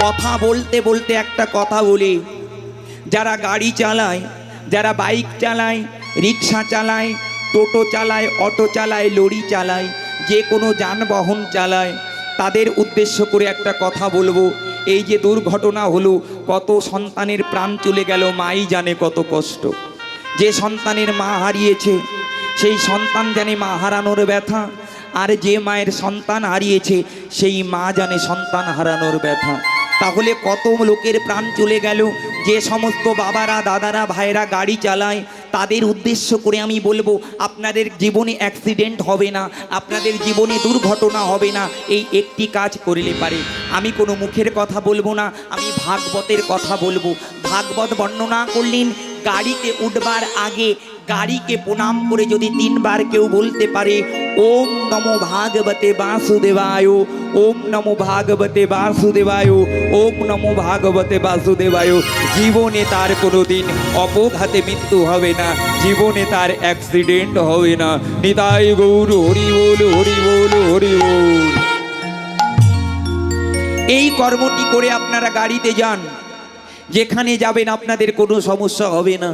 কথা বলতে বলতে একটা কথা বলি, যারা গাড়ি চালায়, যারা বাইক চালায়, রিক্সা চালায়, টোটো চালায়, অটো চালায়, লরি চালায়, যে কোনো যানবাহন চালায়, তাদের উদ্দেশ্য করে একটা কথা বলবো। এই যে দুর্ঘটনা হলো, কত সন্তানের প্রাণ চলে গেল, মাই জানে কত কষ্ট। যে সন্তানের মা হারিয়েছে সেই সন্তান জানে মা হারানোর ব্যথা, আর যে মায়ের সন্তান হারিয়েছে সেই মা জানে সন্তান হারানোর ব্যথা। তাহলে কত লোকের প্রাণ চলে গেল। যে সমস্ত বাবারা, দাদারা, ভাইরা গাড়ি চালায়, তাদের উদ্দেশ্য করে আমি বলবো, আপনাদের জীবনে অ্যাক্সিডেন্ট হবে না, আপনাদের জীবনে দুর্ঘটনা হবে না, এই একটি কাজ করলে পারে। আমি কোনো মুখের কথা বলবো না, আমি ভাগবতের কথা বলবো। ভাগবত বর্ণনা করলেন, গাড়িতে উঠবার আগে গাড়িকে প্রণাম করে যদি 3 বার কেউ বলতে পারে, ওম নমো ভাগবতে বাসুদেবায়, ওম নমো ভাগবতে বাসুদেবায়, ওম নমো ভাগবতে বাসুদেবায়, জীবনে তার কোনোদিন অপঘাতে মৃত্যু হবে না, জীবনে তার অ্যাক্সিডেন্ট হবে না। নিতাই গৌর হরি বল, হরি বল, হরি বল। এই কর্মটি করে আপনারা গাড়িতে যান, যেখানে যাবেন আপনাদের কোনো সমস্যা হবে না।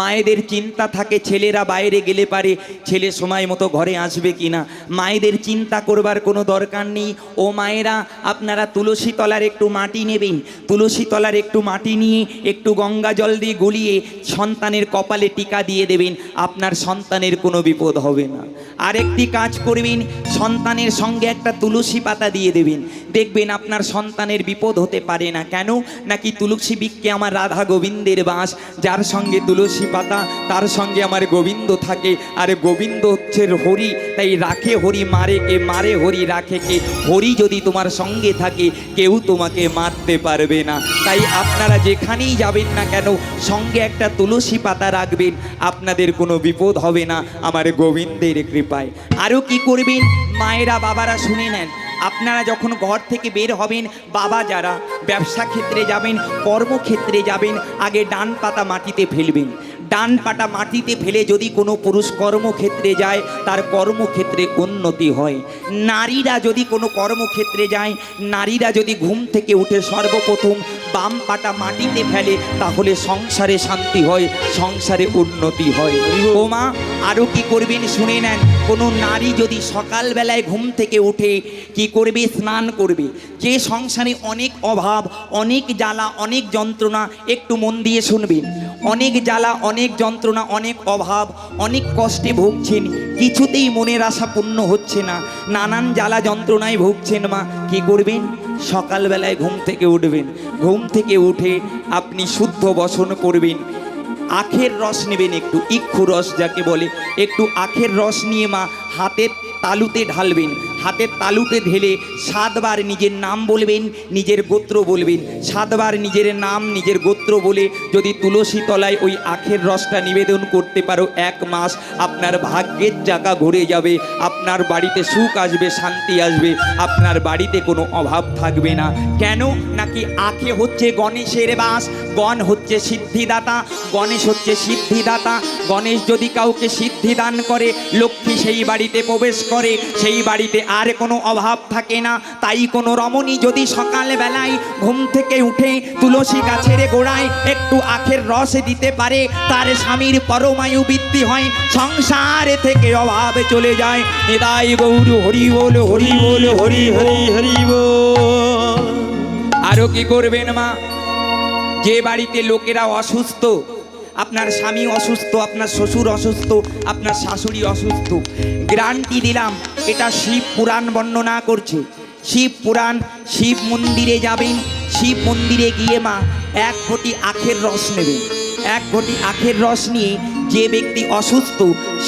মায়েদের চিন্তা থাকে ছেলেরা বাইরে গেলে পারে ছেলে সময় মতো ঘরে আসবে কি না, মায়েদের চিন্তা করবার কোনো দরকার নেই। ও মায়েরা, আপনারা তুলসী তলার একটু মাটি নেবেন, তুলসী তলার একটু মাটি নিয়ে একটু গঙ্গা জল দিয়ে গলিয়ে সন্তানের কপালে টিকা দিয়ে দেবেন, আপনার সন্তানের কোনো বিপদ হবে না। আরেকটি কাজ করবেন, সন্তানের সঙ্গে একটা তুলসী পাতা দিয়ে দেবেন, দেখবেন আপনার সন্তানের বিপদ হতে পারে না। কেন? নাকি তুলসী বৃক্ষে আমার রাধা গোবিন্দের বাস, যার সঙ্গে তুলসী পাতা তার সঙ্গে আমার গোবিন্দ থাকে, আর গোবিন্দ হচ্ছে হরি, তাই রাখে হরি মারে কে, মারে হরি রাখে কে। হরি যদি তোমার সঙ্গে থাকে কেউ তোমাকে মারতে পারবে না। তাই আপনারা যেখানেই যাবেন না কেন সঙ্গে একটা তুলসী পাতা রাখবেন, আপনাদের কোনো বিপদ হবে না আমার গোবিন্দের কৃপায়। আরও কি করবেন মায়েরা, বাবারা শুনে নেন, আপনারা যখন ঘর থেকে বের হবেন, বাবা যারা ব্যবসা ক্ষেত্রে যাবেন, কর্মক্ষেত্রে যাবেন, আগে ডান পাতা মাটিতে ফেলবেন। ডান পাটা মাটিতে ফেলে যদি কোনো পুরুষ কর্মক্ষেত্রে যায় তার কর্মক্ষেত্রে উন্নতি হয়। নারীরা যদি কোনো কর্মক্ষেত্রে যায়, নারীরা যদি ঘুম থেকে উঠে সর্বপ্রথম বাম পাটা মাটিতে ফেলে, তাহলে সংসারে শান্তি হয়, সংসারে উন্নতি হয়। ও মা, আরও কি করবেন শুনে নেন, কোনো নারী যদি সকালবেলায় ঘুম থেকে উঠে কি করবে? স্নান করবে। যে সংসারে অনেক অভাব, অনেক জ্বালা, অনেক যন্ত্রণা, একটু মন দিয়ে শুনবেন, অনেক জ্বালা, অনেক যন্ত্রণা, অনেক অভাব, অনেক কষ্টে ভুগছেন, কিছুতেই মনের আশা পূর্ণ হচ্ছে না, নানান জ্বালা যন্ত্রণায় ভুগছেন মা, কি করবেন? সকালবেলায় ঘুম থেকে উঠবেন, ঘুম থেকে উঠে আপনি শুদ্ধ বসন করবেন, আখের রস নেবেন, একটু ইক্ষু রস যাকে বলে, একটু আখের রস নিয়ে মা হাতের তালুতে ঢালবেন, হাতের তালুতে ঢেলে 7 বার নিজের নাম বলবেন, নিজের গোত্র বলবেন, 7 বার নিজের নাম নিজের গোত্র বলে যদি তুলসী তলায় ওই আখের রসটা নিবেদন করতে পারো, 1 মাস আপনার ভাগ্যের চাকা ঘুরে যাবে, আপনার বাড়িতে সুখ আসবে, শান্তি আসবে, আপনার বাড়িতে কোনো অভাব থাকবে না। কেন? নাকি আখে হচ্ছে গণেশের বাস, গণ হচ্ছে সিদ্ধিদাতা, গণেশ হচ্ছে সিদ্ধিদাতা। গণেশ যদি কাউকে সিদ্ধি দান করে, লক্ষ্মী সেই বাড়িতে প্রবেশ করে, সেই বাড়িতে আর কোনো অভাব থাকে না। তাই কোনো রমণী যদি সকালবেলায় ঘুম থেকে উঠে তুলসী গাছের গোড়ায় একটু আখের রস দিতে পারে, তার স্বামীর পরমায়ু বৃদ্ধি হয়, সংসার থেকে অভাব চলে যায়। নিতাই গৌর হরি বল, হরি বল, হরি হরি হরি বল। আরও কি করবেন মা? যে বাড়িতে লোকেরা অসুস্থ, আপনার স্বামী অসুস্থ, আপনার শ্বশুর অসুস্থ, আপনার শাশুড়ি অসুস্থ, গ্যারান্টি দিলাম, এটা শিব পুরাণ বর্ণনা করছে। শিব পুরাণ, শিব মন্দিরে যাবেন, শিব মন্দিরে গিয়ে মা 1 ঘটি আখের রস নেবেন, 1 ঘটি আখের রস নিয়ে যে ব্যক্তি অসুস্থ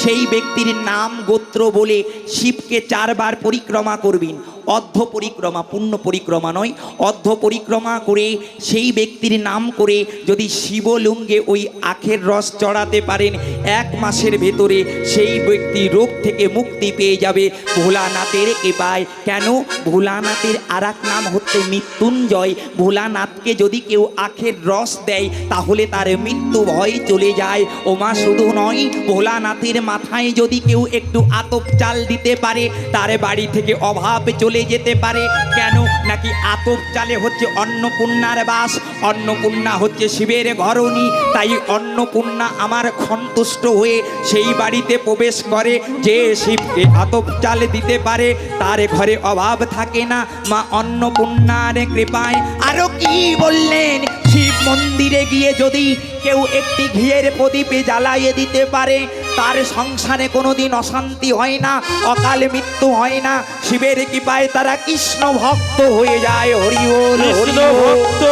সেই ব্যক্তির নাম গোত্র বলে শিবকে 4 বার পরিক্রমা করবেন। অর্ধ পরিক্রমা, পূর্ণ পরিক্রমা নয়, অর্ধ পরিক্রমা করে সেই ব্যক্তির নাম করে যদি শিবলিঙ্গে ওই আখের রস চড়াতে পারেন, 1 মাসের ভেতরে সেই ব্যক্তি রোগ থেকে মুক্তি পেয়ে যাবে ভোলানাথের কৃপায়। কেন? ভোলানাথের আরেক নাম হচ্ছে মৃত্যুঞ্জয়। ভোলানাথকে যদি কেউ আখের রস দেয় তাহলে তার মৃত্যু ভয় চলে যায়। ওমা, শুধু নয়, ভোলানাথের মাথায় যদি কেউ একটু আতপ চাল দিতে পারে, তার বাড়ি থেকে অভাব চলে চলে যেতে পারে। কেন? নাকি আতপ চালে হচ্ছে অন্নপূর্ণার বাস, অন্নপূর্ণা হচ্ছে শিবের ঘরণী। তাই অন্নপূর্ণা আমার সন্তুষ্ট হয়ে সেই বাড়িতে প্রবেশ করে। যে শিবকে আতপ চাল দিতে পারে তার ঘরে অভাব থাকে না মা অন্নপূর্ণার কৃপায়। আরো কি বললেন? শিব মন্দিরে গিয়ে যদি কেউ একটি ঘিয়ের প্রদীপে জ্বালাইয়ে দিতে পারে তার সংসারে কোনোদিন অশান্তি হয় না, অকাল মৃত্যু হয় না। শিবের কৃপায় তারা কৃষ্ণ ভক্ত হয়ে যায়। হরি বল, হরি ভক্ত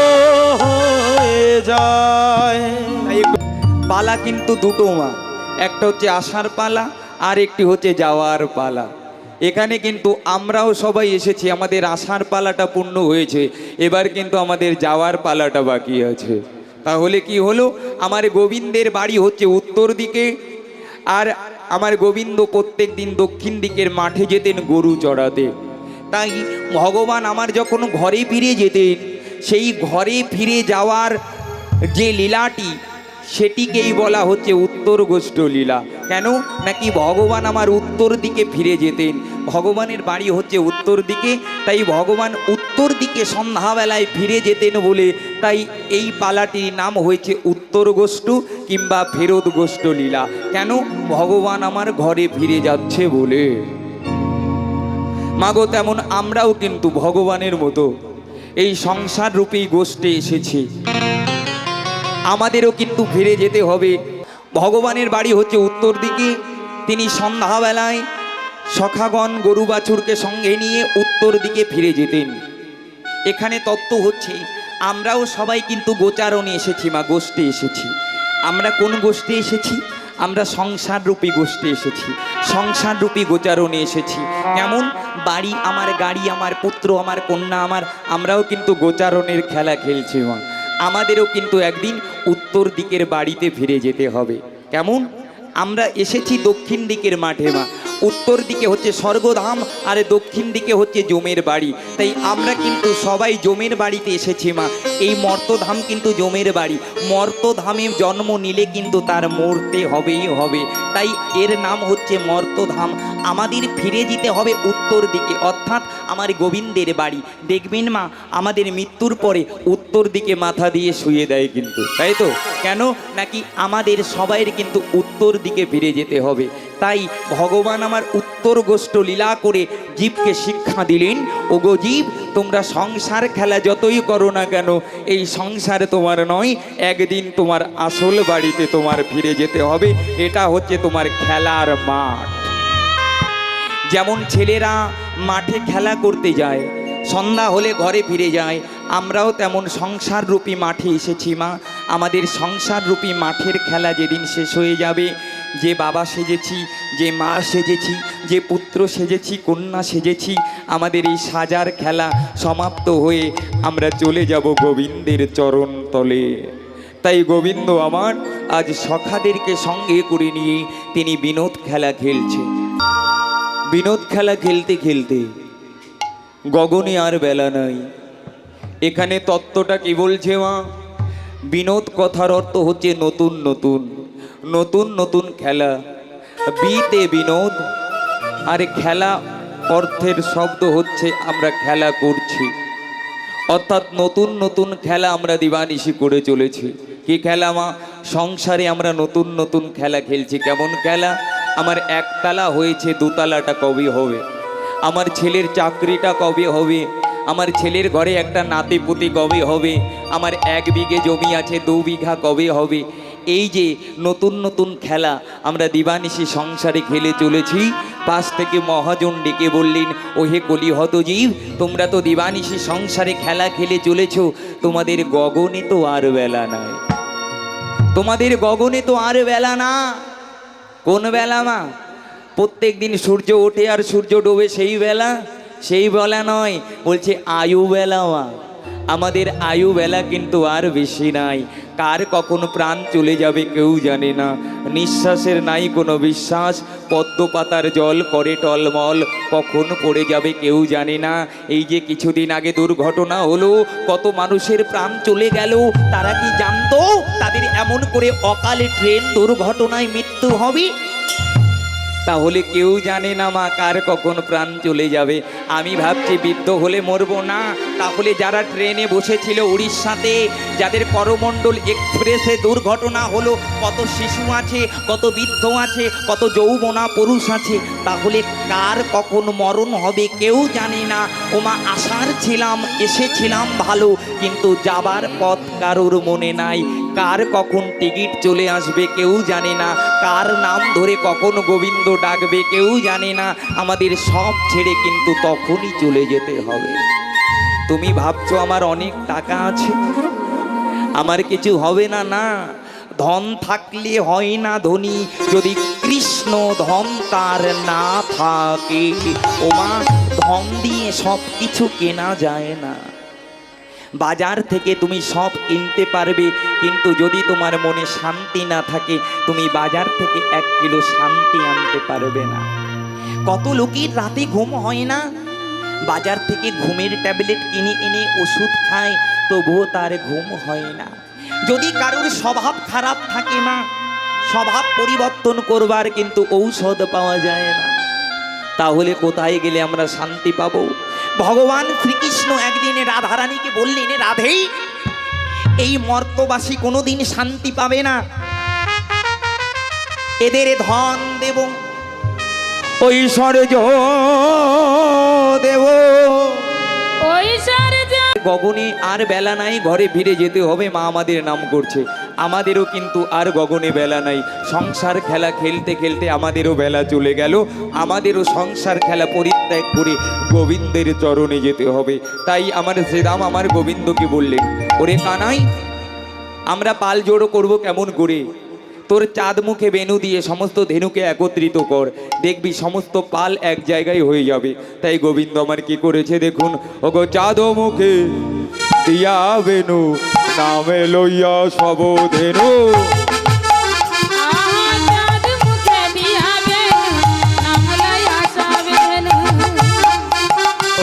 হয়ে যায়। পালা কিন্তু দুটো মা, একটা হচ্ছে আসার পালা আর একটি হচ্ছে যাওয়ার পালা। এখানে কিন্তু আমরাও সবাই এসেছি, আমাদের আসার পালাটা পূর্ণ হয়েছে, এবার কিন্তু আমাদের যাওয়ার পালাটা বাকি আছে। তাহলে কি হলো? আমার গোবিন্দের বাড়ি হচ্ছে উত্তর দিকে, আর আমার গোবিন্দ প্রত্যেক দিন দক্ষিণ দিকের মাঠে যেতেন গরু চড়াতে। তাই ভগবান আমার যখন ঘরে ফিরে যেতেন, সেই ঘরে ফিরে যাওয়ার যে লীলাটি সেটিকেই বলা হচ্ছে উত্তর গোষ্ঠ লীলা। কেন? নাকি ভগবান আমার উত্তর দিকে ফিরে যেতেন, ভগবানের বাড়ি হচ্ছে উত্তর দিকে, তাই ভগবান উত্তর দিকে সন্ধ্যাবেলায় ফিরে যেতেন বলে তাই এই পালাটির নাম হয়েছে উত্তর গোষ্ঠ কিংবা ফেরত গোষ্ঠ লীলা। কেন? ভগবান আমার ঘরে ফিরে যাচ্ছে বলে। মাগো, তেমন আমরাও কিন্তু ভগবানের মতো এই সংসার রূপী গোষ্ঠে এসেছি, আমাদেরও কিন্তু ফিরে যেতে হবে। ভগবানের বাড়ি হচ্ছে উত্তর দিকে, তিনি সন্ধ্যাবেলায় সখাগণ গরু বাছুরকে সঙ্গে নিয়ে উত্তর দিকে ফিরে যেতেন। এখানে তত্ত্ব হচ্ছে আমরাও সবাই কিন্তু গোচারণে এসেছি মা, গোষ্ঠে এসেছি। আমরা কোন গোষ্ঠে এসেছি? আমরা সংসার রূপী গোষ্ঠে এসেছি, সংসার রূপী গোচারণে এসেছি। কেমন? বাড়ি আমার, গাড়ি আমার, পুত্র আমার, কন্যা আমার, আমরাও কিন্তু গোচারণের খেলা খেলছি মা। আমাদেরও কিন্তু একদিন উত্তর দিকের বাড়িতে ফিরে যেতে হবে। কেমন? আমরা এসেছি দক্ষিণ দিকের মাঠে মা, উত্তর দিকে হচ্ছে স্বর্গধাম আর দক্ষিণ দিকে হচ্ছে জমের বাড়ি। তাই আমরা কিন্তু সবাই জমের বাড়িতে এসেছি মা। এই মর্তধাম কিন্তু জমের বাড়ি, মর্তধামে জন্ম নিলে কিন্তু তার মরতে হবেই হবে, তাই এর নাম হচ্ছে মর্তধাম। আমাদের ফিরে যেতে হবে উত্তর দিকে, অর্থাৎ আমার গোবিন্দের বাড়ি। দেখবেন মা, আমাদের মৃত্যুর পরে উত্তর দিকে মাথা দিয়ে শুয়ে দেয় কিন্তু, তাই তো? কেন? নাকি আমাদের সবাইয়ের কিন্তু উত্তর দিকে ফিরে যেতে হবে। তাই ভগবান আমার উত্তর গোষ্ঠ লীলা করে জীবকে শিক্ষা দিলেন, ওগো জীব, তোমরা সংসার খেলা যতই করো না কেন, এই সংসার তোমার নয়, একদিন তোমার আসল বাড়িতে তোমার ফিরে যেতে হবে। এটা হচ্ছে তোমার খেলার মাঠ। যেমন ছেলেরা মাঠে খেলা করতে যায়, সন্ধ্যা হলে ঘরে ফিরে যায়, আমরাও তেমন সংসার রূপী মাঠে এসেছি মা। আমাদের সংসার রূপী মাঠের খেলা যেদিন শেষ হয়ে যাবে, যে বাবা সেজেছি, যে মা সেজেছি, যে পুত্র সেজেছি, কন্যা সেজেছি, আমাদের এই সাজার খেলা সমাপ্ত হয়ে আমরা চলে যাব গোবিন্দের চরণ তলে। তাই গোবিন্দ আমার আজ সখাদেরকে সঙ্গে করে নিয়ে তিনি বিনোদ খেলা খেলছে। বিনোদ খেলা খেলতে খেলতে গগনে আর বেলা নাই। এখানে তত্ত্বটা কি বলছে মা? বিনোদ কথার অর্থ হচ্ছে নতুন নতুন, নতুন নতুন খেলা। বিতে বিনোদ, আর খেলা অর্থের শব্দ হচ্ছে আমরা খেলা করছি, অর্থাৎ নতুন নতুন খেলা আমরা দিবানিশি করে চলেছি। কি খেলা মা? সংসারে আমরা নতুন নতুন খেলা খেলছি। কেমন খেলা? আমার একতলা হয়েছে, দুতলাটা কবে হবে? আমার ছেলের চাকরিটা কবে হবে? আমার ছেলের ঘরে একটা নাতিপুতি কবে হবে? আমার 1 বিঘে জমি আছে, 2 বিঘা কবে হবে? এই যে নতুন নতুন খেলা আমরা দিবানিশি সংসারে খেলে চলেছি। পাশ থেকে মহাজন ডেকে বললেন, ও হে কলিহত জীব, তোমরা তো দিবানিশি সংসারে খেলা খেলে চলেছ, তোমাদের গগনে তো আর বেলা নাই, তোমাদের গগনে তো আর বেলা না। কোন বেলা মা? প্রত্যেক দিন সূর্য ওঠে আর সূর্য ডোবে সেই বেলা? সেই বেলা নয়, বলছে আয়ু বেলা মা। আমাদের আয়ু বেলা কিন্তু আর বেশি নাই। কার কখন প্রাণ চলে যাবে কেউ জানে না, নিঃশ্বাসের নাই কোনো বিশ্বাস, পদ্ম পাতার জল করে টলমল, কখন পড়ে যাবে কেউ জানে না। এই যে কিছুদিন আগে দুর্ঘটনা হলো, কত মানুষের প্রাণ চলে গেল, তারা কি জানতো তাদের এমন করে অকালে ট্রেন দুর্ঘটনায় মৃত্যু হবে? তাহলে কেউ জানে না মা কার কখন প্রাণ চলে যাবে। আমি ভাবছি বৃদ্ধ হলে মরবো না, তাহলে যারা ট্রেনে বসেছিল উড়িষ্যাতে, যাদের করমণ্ডল এক্সপ্রেসে দুর্ঘটনা হলো, কত শিশু আছে, কত বৃদ্ধ আছে, কত যৌবনা পুরুষ আছে, তাহলে কার কখন মরণ হবে কেউ জানে না। ওমা আসার ছিলাম, এসেছিলাম ভালো, কিন্তু যাবার পথ কারোর মনে নাই। কার কখন টিকিট চলে আসবে কেউ জানে না, কার নাম ধরে কখন গোবিন্দ ডাকবে কেউ জানে না। আমাদের সব ছেড়ে কিন্তু তখনই চলে যেতে হবে। তুমি ভাবছো আমার অনেক টাকা আছে, আমার কিছু হবে না, না। ধন থাকলে হয় না ধনী, যদি কৃষ্ণ ধন তার না থাকে। ওমা ধন দিয়ে সব কিছু কেনা যায় না। বাজার থেকে তুমি সব কিনতে পারবে, কিন্তু যদি তোমার মনে শান্তি না থাকে, তুমি বাজার থেকে 1 কিলো শান্তি আনতে পারবে না। কত লোকের রাতে ঘুম হয় না, বাজার থেকে ঘুমের ট্যাবলেট কিনে এনে ওষুধ খায়, তবুও তার ঘুম হয় না। যদি কারোর স্বভাব খারাপ থাকে না, স্বভাব পরিবর্তন করবার কিন্তু ঔষধ পাওয়া যায় না, তাহলে কোথায় গেলে আমরা শান্তি পাবো? ভগবান শ্রীকৃষ্ণ একদিন রাধারানীকে বললেন, রাধে, এই মর্তবাসী কোনোদিন শান্তি পাবে না, এদের ধন দেব, ঐশ্বর্য দেব। গগনে আর বেলা নাই, ঘরে ফিরে যেতে হবে। মা আমাদের নাম করছে, আমাদেরও কিন্তু আর গগনে বেলা নাই। সংসার খেলা খেলতে খেলতে আমাদেরও বেলা চলে গেল, আমাদেরও সংসার খেলা পরিত্যাগ করে গোবিন্দের চরণে যেতে হবে। তাই আমার শ্রীরাম আমার গোবিন্দকে বললেন, ওরে কানাই, আমরা পাল জোড়ো করবো কেমন করে? তোর চাঁদ মুখে বেনু দিয়ে সমস্ত ধেনুকে একত্রিত কর, দেখবি সমস্ত পাল এক জায়গায় হয়ে যাবে। তাই গোবিন্দ আমার কি করেছে দেখুন, ওগো চাঁদ মুখে দিয়া বেনু, নামে লইয়া সব ধেনু।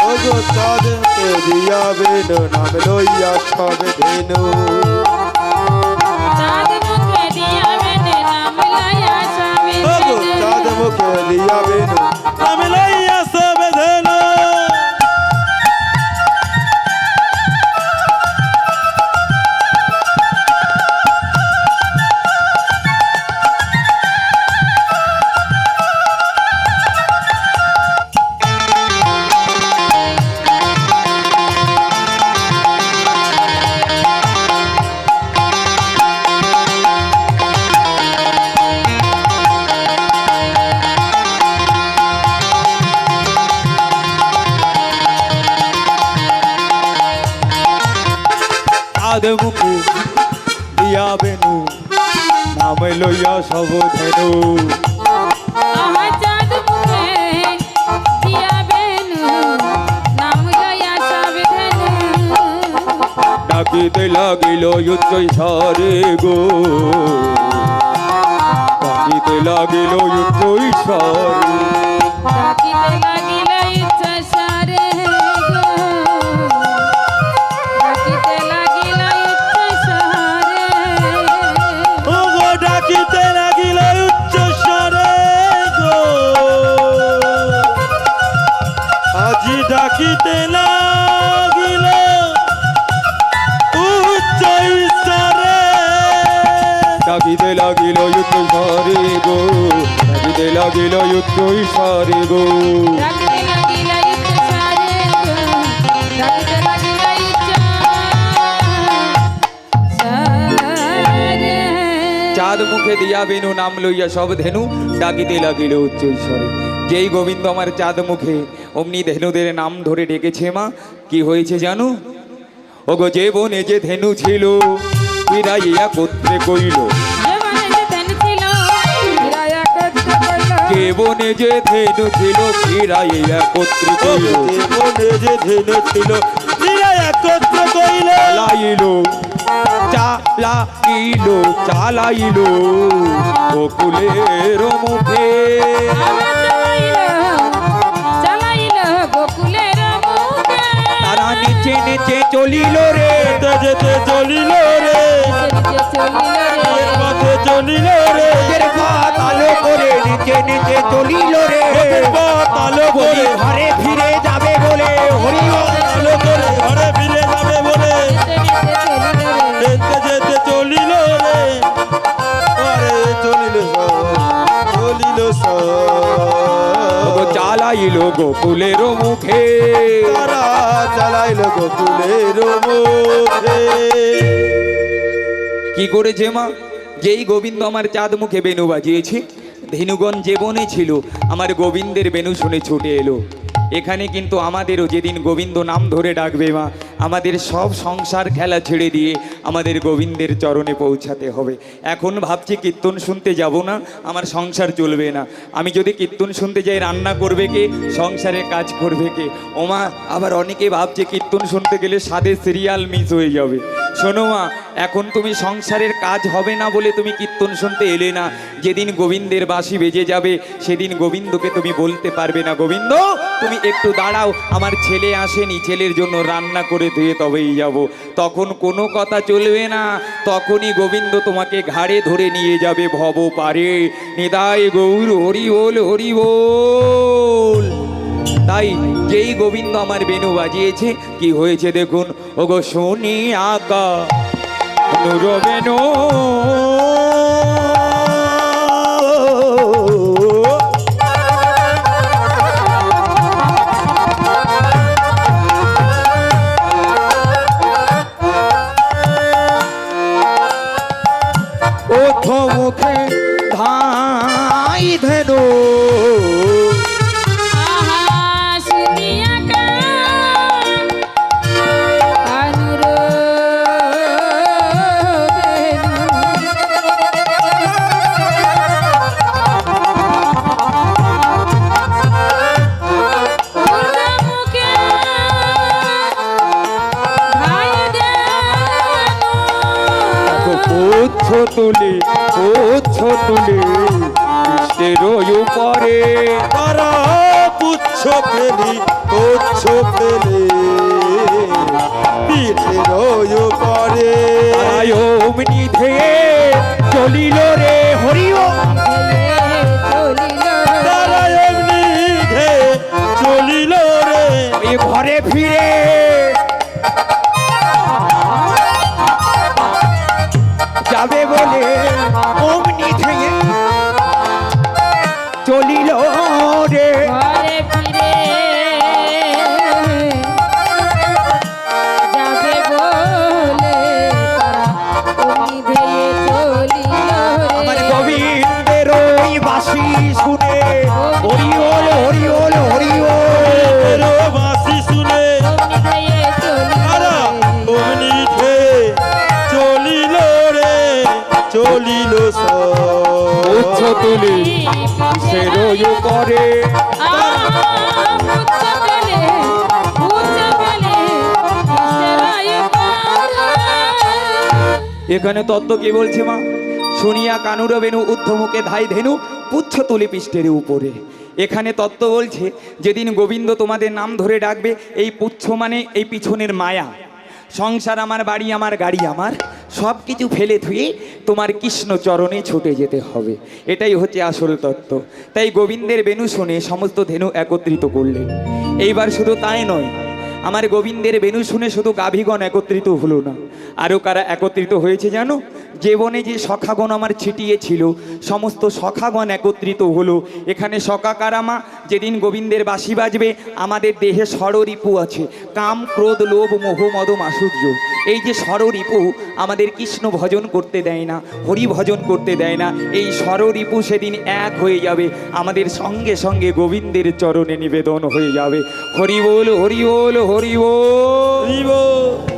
ওগো চাঁদ মুখে দিয়া বেনু, নামে লইয়া সব ধেনু। ওগো চাঁদ মুখে দিয়া বেনু, নামে লইয়া সব ধেনু। চাঁদ মুখে দিয়া বেনু, নামে লইয়া সব ধেনু। ডাকিতে লাগিল উচ্চ স্বরে গো, ডাকিতে লাগিল উচ্চ স্বরে। ডাকিতে লাগিল উচ্চ স্বরে গো, আজি ডাকিতে লাগিল উচ্চ স্বরে। ডাকিতে লাগিল উচ্চ স্বরে গো, ডাকিতে লাগিল উচ্চ স্বরে গো। চাঁদ মুখে দিয়া বেনু, নাম লইয়া সব ধেনু, ডাকিতে লাগিল উচ্চ ঈশ্বরে। যেই গোবিন্দ আমার চাঁদ মুখে অমনি ধেনুদের নাম ধরে ডেকেছে মা, কি হয়েছে জানো? ওগো যে বনে যে ধেনু ছিল, ফিরাইয়া কোত্রে কইল। যে বনে যে ধেনু ছিল, ফিরাইয়া কোত্রে কইল। যে বনে যে ধেনু ছিল, ফিরাইয়া কোত্রে কইল। লাইলো চালাইলো, চালাইলো গোকুলের মুখে। তারা নিচে নিচে চলিল রে, যেতে চলিল রে, পথে চলিল রে নিজের পথ আলো করে নিচে নিচে চলিল রে পথের পথ আলো করে ঘরে ফিরে যাবে বলে হরি বল। আলো করে ঘরে ফিরে যাবে বলে যেতে যেতে চলিল রে আরে চলিল চলিল ওগো চালাইল গোকুলের মুখে তারা চালাইল গোকুলের মুখে কি করেছে মা? যেই গোবিন্দ আমার চাঁদ মুখে বেনু বাজিয়েছে, ধেনুগণ যে বনে ছিল আমার গোবিন্দের বেনু শুনে ছুটে এলো। এখানে কিন্তু আমাদেরও যেদিন গোবিন্দ নাম ধরে ডাকবে মা, আমাদের সব সংসার খেলা ছেড়ে দিয়ে আমাদের গোবিন্দের চরণে পৌঁছাতে হবে। এখন ভাবছি কীর্তন শুনতে যাব না, আমার সংসার চলবে না। আমি যদি কীর্তন শুনতে যাই রান্না করবে কে, সংসারের কাজ করবে কে? ওমা, আবার অনেকে ভাবছে কীর্তন শুনতে গেলে স্বাদের সিরিয়াল মিস হয়ে যাবে। শোনো মা, এখন তুমি সংসারের কাজ হবে না বলে তুমি কীর্তন শুনতে এলে না। যেদিন গোবিন্দের বাঁশি বেজে যাবে সেদিন গোবিন্দকে তুমি বলতে পারবে না, গোবিন্দ তুমি একটু দাঁড়াও, আমার ছেলে আসেনি, ছেলের জন্য রান্না করে ধুয়ে তবেই যাব। তখন কোনো কথা চলবে না, তখনই গোবিন্দ তোমাকে ঘাড়ে ধরে নিয়ে যাবে ভব পারে। নিতাই গৌর হরি বল, হরি বল। তাই যেই গোবিন্দ আমার বেনু বাজিয়েছে, কি হয়েছে দেখুন। ওগো শুনি আকা নুর বেনু ওঠ মুখে ধাই ধেনু তুলি কৃষ্ণের উপরে তারা পুচ্ছ ফেলি পুচ্ছ ফেলে পিঠের উপরে অমনি ধেয়ে চলিল রে হরিও। তারা এমনি ধে চলিল রে এ ঘরে ফিরে যাবে বলে অমনি ধেয়ে চলিল রে। আমার গোবিন্দের ওই বাঁশি শুনে হরিওল হরিওল হরিওল বাঁশি শুনে তারা অমনি ধে চলিল রে চলিল উচ্চ তুলি কিসের উপরে এখানে তত্ত্ব কি বলছে মা? শুনিয়া কানুর বেনু ঊর্ধ্বমুখে ধাই ধেনু পুচ্ছ তুলি পৃষ্ঠের উপরে। এখানে তত্ত্ব বলছে যেদিন গোবিন্দ তোমাদের নাম ধরে ডাকবে, এই পুচ্ছ মানে এই পিছনের মায়া, সংসার আমার, বাড়ি আমার, গাড়ি আমার, সব কিছু ফেলে থুয়ে তোমার কৃষ্ণ চরণে ছুটে যেতে হবে। এটাই হচ্ছে আসল তত্ত্ব। তাই গোবিন্দের বেনু শুনে সমস্ত ধেনু একত্রিত করলেন। এইবার শুধু তাই নয়, আমার গোবিন্দের বেনু শুনে শুধু গাভীগণ একত্রিত হলো না, আরও কারা একত্রিত হয়েছে জানো? যে বনে যে সখাগণ আমার ছিটিয়ে ছিল সমস্ত সখাগণ একত্রিত হলো। এখানে সখা কারামা, যেদিন গোবিন্দের বাঁশি বাজবে আমাদের দেহে ষড়রিপু আছে, কাম ক্রোধ লোভ মোহ মদ মাধুর্য। এই যে ষড়রিপু আমাদের কৃষ্ণ ভজন করতে দেয় না, হরি ভজন করতে দেয় না। এই ষড়রিপু সেদিন এক হয়ে যাবে, আমাদের সঙ্গে সঙ্গে গোবিন্দের চরণে নিবেদন হয়ে যাবে। হরি বল, হরি বল, হরি বল।